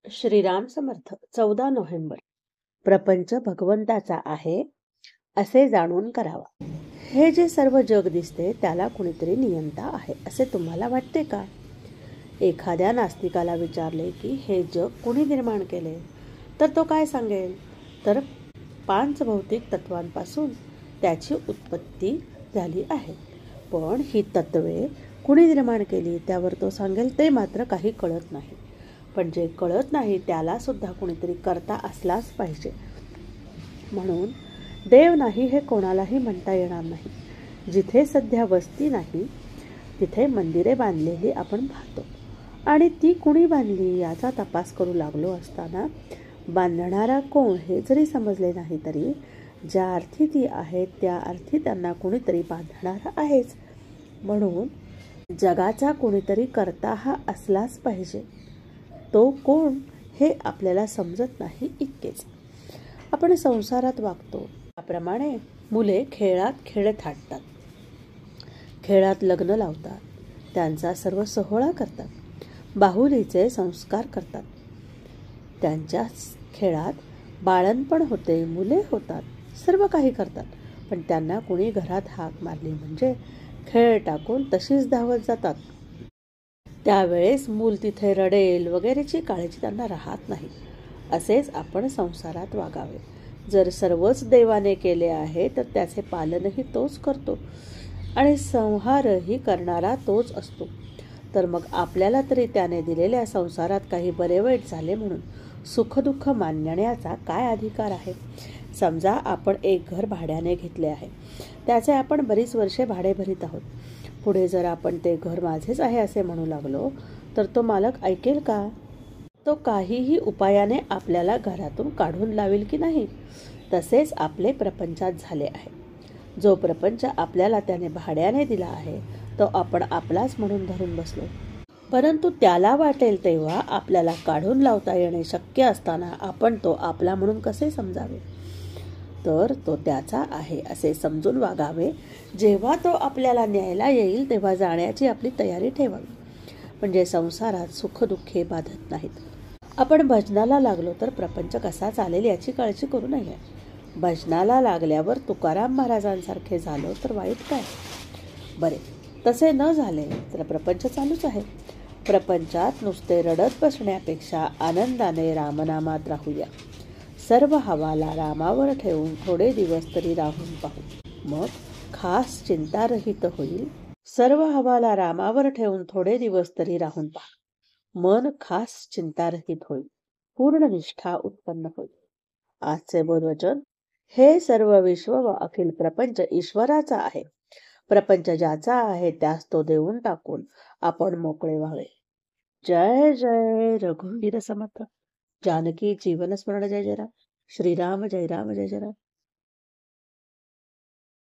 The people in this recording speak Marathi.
श्रीराम समर्थ 14 नोव्हेंबर. प्रपंच भगवंताचा आहे असे जाणून करावा. हे जे सर्व जग दिसते त्याला कुणीतरी नियंता आहे असे तुम्हाला वाटते का? एखाद्या नास्तिकाला विचारले की हे जग कुणी निर्माण केले, तर तो काय सांगेल? तर 5 भौतिक तत्वांपासून त्याची उत्पत्ती झाली आहे. पण ही तत्वे कुणी निर्माण केली त्यावर तो सांगेल ते मात्र काही कळत नाही. पण जे कळत नाही त्याला सुद्धा कुणीतरी करता असलाच पाहिजे. म्हणून देव नाही हे कोणालाही म्हणता येणार नाही. जिथे सध्या वस्ती नाही तिथे मंदिरे बांधलेली आपण पाहतो, आणि ती कुणी बांधली याचा तपास करू लागलो असताना बांधणारा कोण हे जरी समजले नाही तरी ज्या अर्थी ती आहेत त्या अर्थी त्यांना कुणीतरी बांधणारा आहेच. म्हणून जगाचा कुणीतरी करता हा असलाच पाहिजे. तो कोण हे आपल्याला समजत नाही इतकेच. आपण संसारात वागतो त्याप्रमाणे मुले खेळात खेळ थाटतात, खेळात लग्न लावतात, त्यांचा सर्व सोहळा करतात, बाहुलीचे संस्कार करतात. त्यांच्या खेळात बाळणपण होते, मुले होतात, सर्व काही करतात. पण त्यांना कुणी घरात हाक मारली म्हणजे खेळ टाकून तशीच धावत जातात. त्यावेळेस मूल तिथे रडेल वगैरेची काळजी त्यांना राहत नाही. असेच आपण संसारात वागावे. जर सर्वच देवाने केले आहे तर त्याचे पालनही तोच करतो आणि संहारही करणारा तोच असतो. तर मग आपल्याला तरी त्याने दिलेल्या संसारात काही बरे वाईट झाले म्हणून सुखदुःख मानण्याचा काय अधिकार आहे? समजा आपण एक घर भाड्याने घेतले आहे, त्याचे आपण बरीच वर्षे भाडे भरीत आहोत. पुढे जर आपण ते घर माझेच आहे असे म्हणू लागलो तर तो मालक ऐकेल का? तो काहीही उपायाने आपल्याला घरातून काढून लावेल की नाही? तसेच आपले प्रपंचात झाले आहे. जो प्रपंच आपल्याला त्याने भाड्याने दिला आहे तो आपण आपलाच म्हणून धरून बसलो, परंतु त्याला वाटेल तेव्हा आपल्याला काढून लावता येणे शक्य असताना आपण तो आपला म्हणून कसे समजावे? तर तो त्याचा आहे असे समजून वागावे. जेव्हा तो आपल्याला न्यायला येईल तेव्हा जाण्याची आपली तयारी ठेवावी. म्हणजे संसारात सुखदुःखे बाधत नाहीत. आपण भजनाला लागलो तर प्रपंच कसा चालेल याची काळजी करू नये. भजनाला लागल्यावर तुकाराम महाराजांसारखे झालो तर वाईट काय? बरे, तसे न झाले तर प्रपंच चालूच आहे. प्रपंचात नुसते रडत बसण्यापेक्षा आनंदाने रामनामात राहूया. सर्व हवाला रामावर ठेवून थोडे दिवस तरी राहून पाहू, मग खास चिंतारहित होईल. सर्व हवाला रामावर ठेवून थोडे दिवस तरी राहून पहा, मन खास चिंतारहित होईल, पूर्ण निष्ठा उत्पन्न होईल. आजचे बोधवचन: हे सर्व विश्व व अखिल प्रपंच ईश्वराचा आहे. प्रपंच ज्याचा आहे त्यास तो देऊन टाकून आपण मोकळे व्हावे. जय जय रघुवीर समर्थ. जानकी जीवन स्मरण. जय जय राम. श्रीराम जय राम जय जय राम.